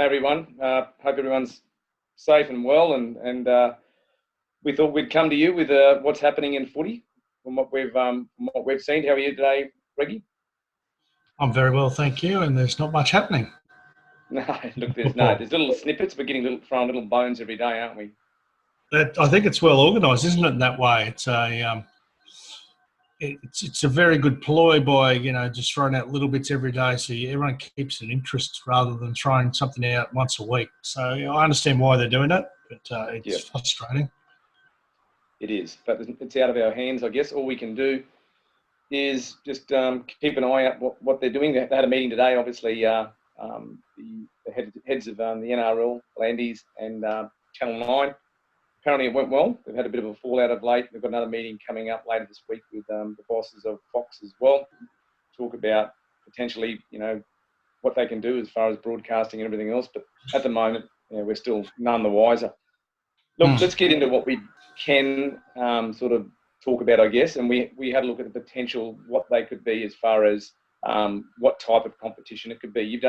everyone. Hope everyone's safe and well. And we thought we'd come to you with what's happening in footy from what we've seen. How are you today, Reggie? I'm very well, thank you. And there's not much happening. No, look, there's little snippets. We're getting thrown little bones every day, aren't we? I think it's well organised, isn't it? In that way, it's a very good ploy by just throwing out little bits every day, so everyone keeps an interest rather than throwing something out once a week. So I understand why they're doing it, but it's frustrating. It is, but it's out of our hands, I guess. All we can do is just keep an eye out what they're doing. They had a meeting today, obviously. The heads of the NRL, Landies, and Channel 9. Apparently it went well. They've had a bit of a fallout of late. They've got another meeting coming up later this week with the bosses of Fox as well. Talk about potentially, what they can do as far as broadcasting and everything else. But at the moment, we're still none the wiser. Look, let's get into what we can sort of talk about, I guess. And we had a look at the potential, what they could be as far as what type of competition it could be. You've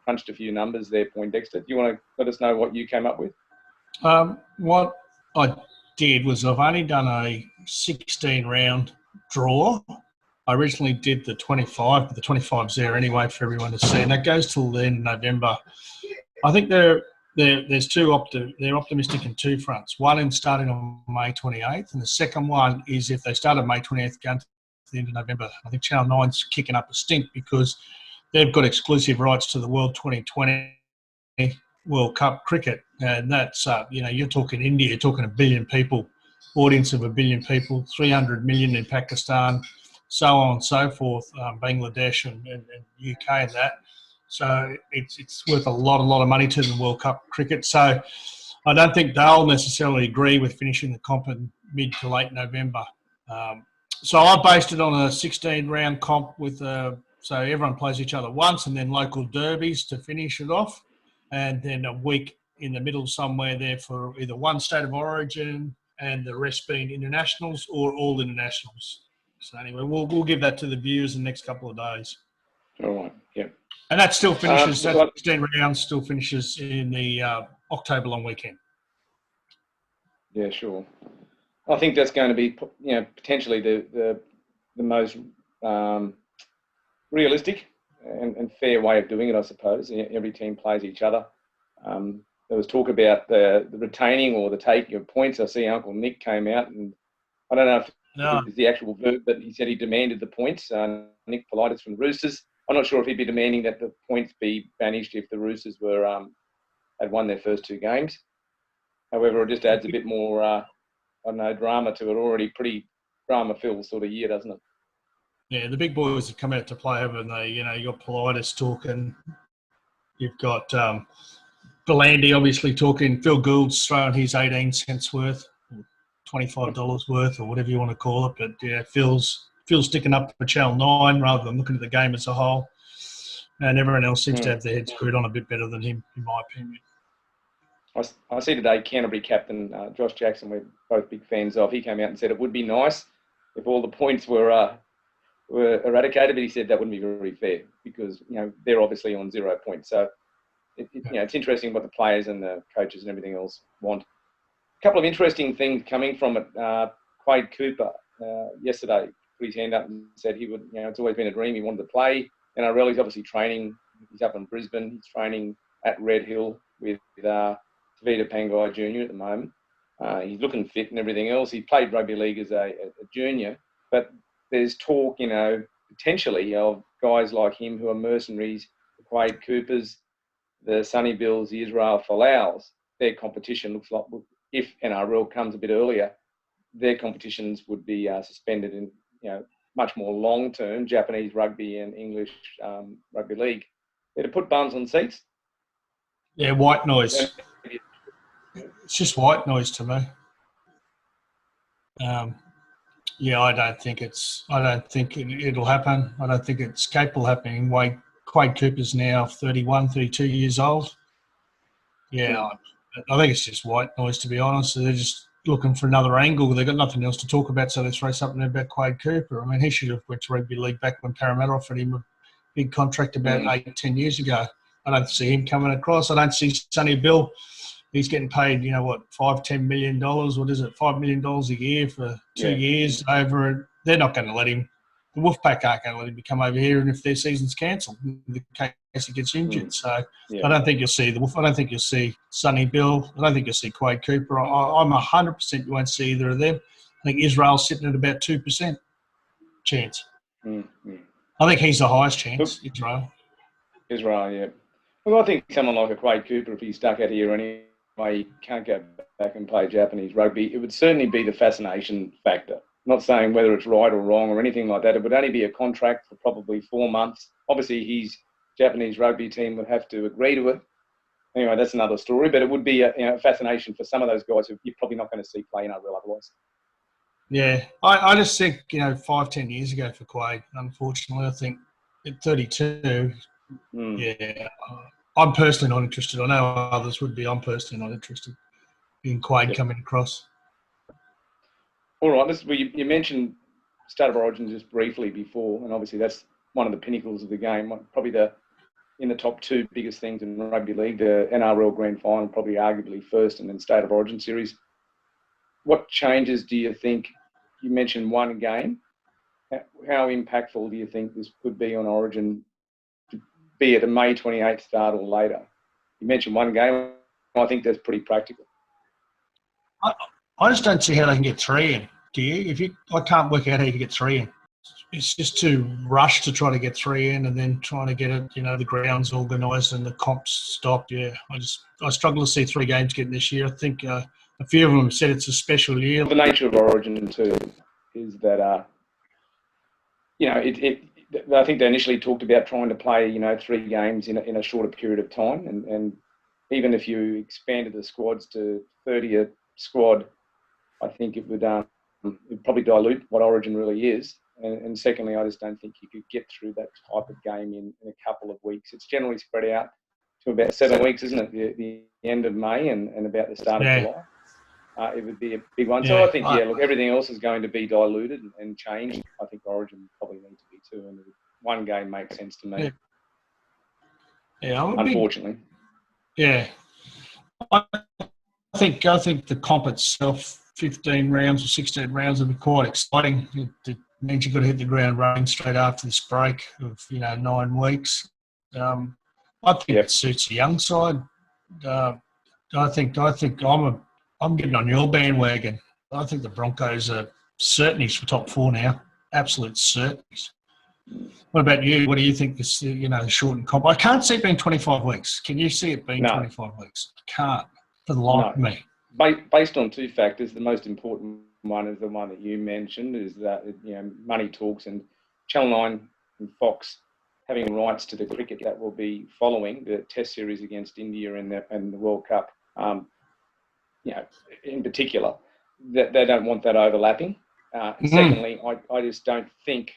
crunched a few numbers there, Poindexter. Do you want to let us know what you came up with? What I did was I've only done a 16-round draw. I originally did the 25, but the 25's there anyway for everyone to see, and that goes till the end of November. I think they're optimistic in two fronts. One in starting on May 28th, and the second one is if they start on May 28th, going to the end of November. I think Channel 9's kicking up a stink because they've got exclusive rights to the World 2020 World Cup cricket, and that's you're talking India, you're talking 1 billion people, audience of 1 billion people, 300 million in Pakistan, so on and so forth, Bangladesh and UK and that. So it's worth a lot of money to the World Cup cricket. So I don't think they'll necessarily agree with finishing the comp in mid to late November. So I based it on a 16-round comp with so everyone plays each other once, and then local derbies to finish it off. And then a week in the middle somewhere there for either one state of origin and the rest being internationals or all internationals. So anyway, we'll give that to the viewers in the next couple of days. All right, yeah. And that still finishes, that 16 rounds still finishes in the October long weekend. Yeah, sure. I think that's going to be, potentially the most realistic and fair way of doing it, I suppose. Every team plays each other. There was talk about the retaining or the taking of points. I see Uncle Nick came out, and I don't know if it's the actual verb, but he said he demanded the points. Nick Politis from the Roosters. I'm not sure if he'd be demanding that the points be banished if the Roosters had won their first two games. However, it just adds a bit more, drama to it. Already pretty drama-filled sort of year, doesn't it? Yeah, the big boys have come out to play, haven't they? You got Politis talking. You've got Belandy obviously talking. Phil Gould's throwing his 18 cents worth, $25 worth, or whatever you want to call it. But yeah, Phil's sticking up for Channel 9 rather than looking at the game as a whole. And everyone else seems to have their head screwed on a bit better than him, in my opinion. I see today Canterbury captain Josh Jackson, we're both big fans of. He came out and said it would be nice if all the points were eradicated, but he said that wouldn't be very fair because they're obviously on 0 points. So it's interesting what the players and the coaches and everything else want. A couple of interesting things coming from it. Quade Cooper yesterday put his hand up and said he would. It's always been a dream. He wanted to play NRL. He's obviously training. He's up in Brisbane. He's training at Red Hill with Tavita Pangai Jr. at the moment. He's looking fit and everything else. He played rugby league as a junior, but there's talk, potentially of guys like him who are mercenaries, the Quade Coopers, the Sonny Bills, the Israel Folau's. Their competition looks like, if NRL comes a bit earlier, their competitions would be suspended in, much more long-term Japanese rugby and English rugby league. They're to put bums on seats. Yeah, white noise. It's just white noise to me. I don't think it'll happen. I don't think it's capable of happening. Quade Cooper's now 31, 32 years old. Yeah, I think it's just white noise, to be honest. They're just looking for another angle. They've got nothing else to talk about, so they throw something about Quade Cooper. I mean, he should have went to rugby league back when Parramatta offered him a big contract about 8-10 years ago. I don't see him coming across. I don't see Sonny Bill. He's getting paid, $5-10 million. What is it, $5 million a year for 2 years over. They're not going to let him. The Wolfpack aren't going to let him come over here, and if their season's cancelled, in the case he gets injured. So I don't think you'll see the Wolf. I don't think you'll see Sonny Bill. I don't think you'll see Quade Cooper. I'm 100% you won't see either of them. I think Israel's sitting at about 2% chance. Mm-hmm. I think he's the highest chance, Israel, yeah. Well, I think someone like a Quade Cooper, if he's stuck out here anyway, he can't go back and play Japanese rugby. It would certainly be the fascination factor. Not saying whether it's right or wrong or anything like that. It would only be a contract for probably 4 months. Obviously, his Japanese rugby team would have to agree to it. Anyway, that's another story. But it would be a fascination for some of those guys who you're probably not going to see play NRL otherwise. Yeah, I just think 5-10 years ago for Quade. Unfortunately, I think at 32, I'm personally not interested. I know others would be. I'm personally not interested in Quade coming across. All right, you mentioned State of Origin just briefly before, and obviously that's one of the pinnacles of the game. Probably in the top 2 biggest things in rugby league, the NRL Grand Final, probably arguably first, and then State of Origin series. What changes do you think? You mentioned one game. How impactful do you think this could be on Origin, be it a May 28th start or later? You mentioned one game. I think that's pretty practical. I just don't see how they can get 3 in. Do you? I can't work out how you can get 3 in. It's just too rushed to try to get 3 in, and then trying to get it. The grounds organised and the comps stopped. Yeah, I struggle to see 3 games getting this year. I think a few of them said it's a special year. The nature of Origin too is that I think they initially talked about trying to play 3 games in a shorter period of time, and even if you expanded the squads to 30 a squad, I think it would probably dilute what Origin really is. And secondly, I just don't think you could get through that type of game in a couple of weeks. It's generally spread out to about 7 weeks, isn't it? The end of May and about the start of July. It would be a big one. So I think, everything else is going to be diluted and changed. I think Origin probably needs to be too. And one game makes sense to me. Yeah, unfortunately. I think the comp itself, 15 rounds or 16 rounds, would be quite exciting. It means you've got to hit the ground running straight after this break of 9 weeks. I think it suits the young side. I think I'm getting on your bandwagon. I think the Broncos are certainties for top 4 now. Absolute certainties. What about you? What do you think this, shortened comp? I can't see it being 25 weeks. Can you see it being 25 weeks? I can't, for the life of me. Based on 2 factors, the most important one is the one that you mentioned, is that money talks, and Channel 9 and Fox having rights to the cricket that will be following the Test series against India and the World Cup. In particular, that they don't want that overlapping. Secondly, I just don't think.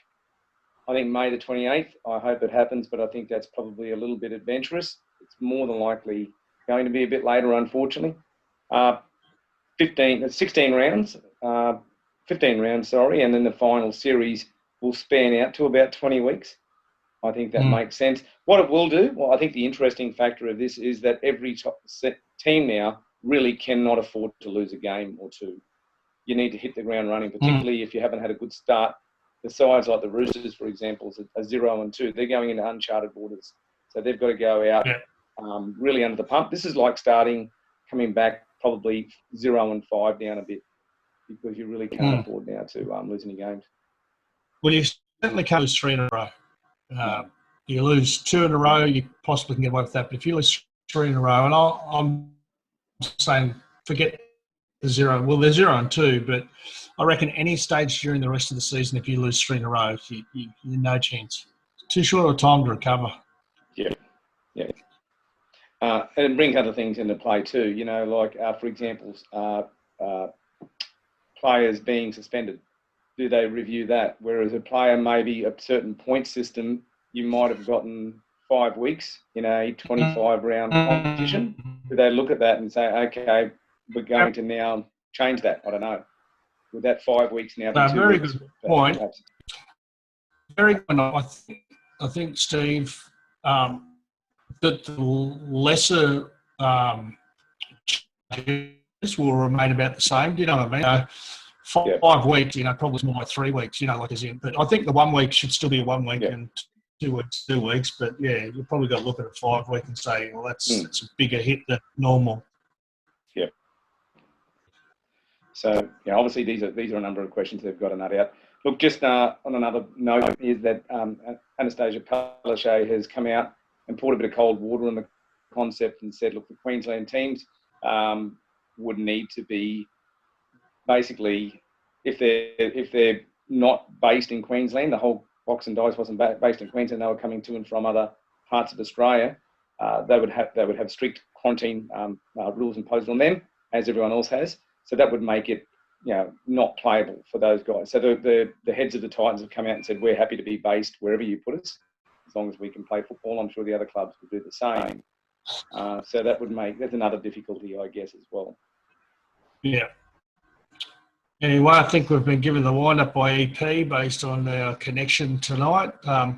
I think May the 28th, I hope it happens, but I think that's probably a little bit adventurous. It's more than likely going to be a bit later, unfortunately. 16 rounds, and then the final series will span out to about 20 weeks. I think that makes sense. What it will do, I think the interesting factor of this is that every team now really cannot afford to lose a game or 2. You need to hit the ground running, particularly if you haven't had a good start. The sides like the Roosters, for example, are 0-2. They're going into uncharted waters. So they've got to go out really under the pump. This is like coming back probably 0-5 down a bit, because you really can't afford now to lose any games. Well, you certainly can't lose 3 in a row. You lose 2 in a row, you possibly can get away with that. But if you lose 3 in a row, and I'm saying forget the 0. Well, they're 0-2, but I reckon any stage during the rest of the season, if you lose 3 in a row, you're no chance. Too short of time to recover. Yeah. And it brings other things into play too. Like, for example, players being suspended. Do they review that? Whereas a player, maybe a certain point system, you might have gotten 5 weeks in a 25-round competition. Do they look at that and say, okay, we're going to now change that? I don't know. Would that 5 weeks now be 2 very weeks? Good point. Perhaps? Very good. I think Steve, that the lesser will remain about the same. Do you know what I mean? 5 weeks, probably more like 3 weeks, like as in. But I think the 1 week should still be a 1 week and 2 weeks, 2 weeks. But yeah, you've probably got to look at a 5 week and say, well, that's a bigger hit than normal. Yeah. So obviously these are a number of questions they've got to nut out. Look, just on another note is that Anastasia Palaszczuk has come out and poured a bit of cold water on the concept and said, look, the Queensland teams would need to be basically, if they're not based in Queensland, the whole box and dice wasn't based in Queensland, they were coming to and from other parts of Australia, they would have strict quarantine rules imposed on them, as everyone else has. So that would make it not playable for those guys. So the heads of the Titans have come out and said, we're happy to be based wherever you put us, as long as we can play football. I'm sure the other clubs would do the same. So that's another difficulty, I guess, as well. Yeah. Anyway, I think we've been given the wind-up by EP based on our connection tonight. The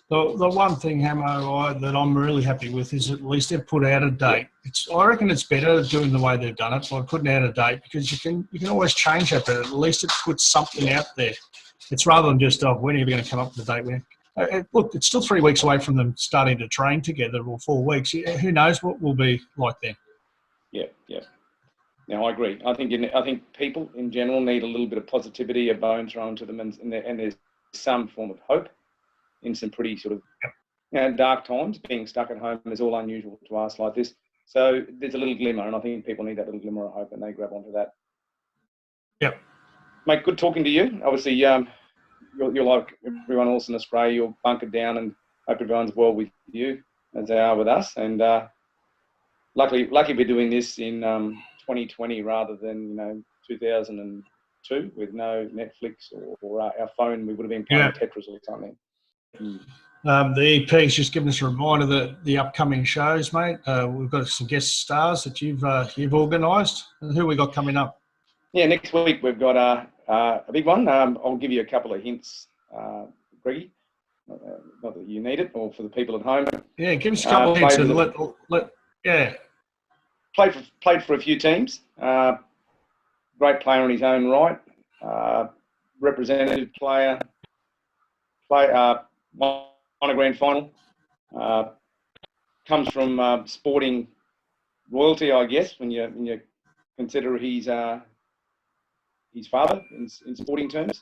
one thing, Hamo, that I'm really happy with is at least they've put out a date. I reckon it's better doing the way they've done it by putting out a date, because you can always change that, but at least it puts something out there. It's rather than just, when are you going to come up with a date? Look, it's still 3 weeks away from them starting to train together, or 4 weeks. Who knows what will be like then? Yeah. Now, I agree. I think people in general need a little bit of positivity, a bone thrown to them, and there's some form of hope in some pretty sort of dark times. Being stuck at home is all unusual to us like this. So there's a little glimmer, and I think people need that little glimmer of hope, and they grab onto that. Yep. Mate, good talking to you. Obviously, you're like everyone else in Australia. You're bunkered down, and hope everyone's well with you as they are with us. And luckily we're doing this in 2020 rather than 2002 with no Netflix or our phone. We would have been playing Tetris or something. The EP's just given us a reminder that the upcoming shows, mate. We've got some guest stars that you've organised. Who we got coming up? Yeah, next week we've got a big one. I'll give you a couple of hints, Greggy. Not that you need it, or for the people at home. Yeah, give us a couple of hints and let. Played for a few teams. Great player in his own right. Representative player. Won a grand final. Comes from sporting royalty, I guess, when you consider his father in sporting terms,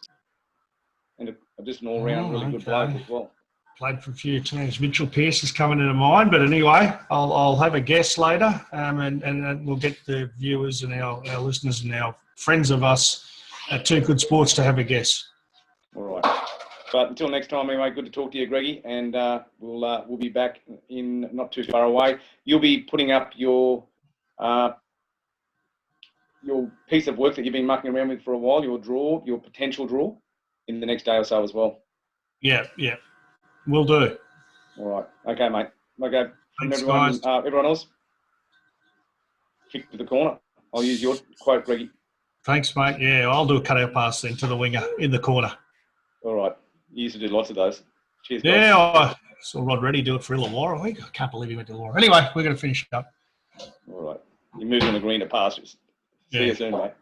and just an all-round really good bloke as well. Played for a few teams. Mitchell Pearce is coming into mind, but anyway, I'll have a guess later, and we'll get the viewers and our listeners and our friends of us at Too Good Sports to have a guess. All right. But until next time, anyway, good to talk to you, Greggy, and we'll be back in not too far away. You'll be putting up your piece of work that you've been mucking around with for a while, your potential draw, in the next day or so as well. Yeah, will do. All right. Okay, mate. Okay. Thanks, everyone, guys. Everyone else, kick to the corner. I'll use your quote, Greggy. Thanks, mate. Yeah, I'll do a cutout pass then to the winger in the corner. All right. You used to do lots of those. Cheers, guys. Yeah, I saw Rod Reddy do it for Illawarra. I can't believe he went to Illawarra. Anyway, we're going to finish it up. All right. You're moving the green to pastures. See you soon, mate.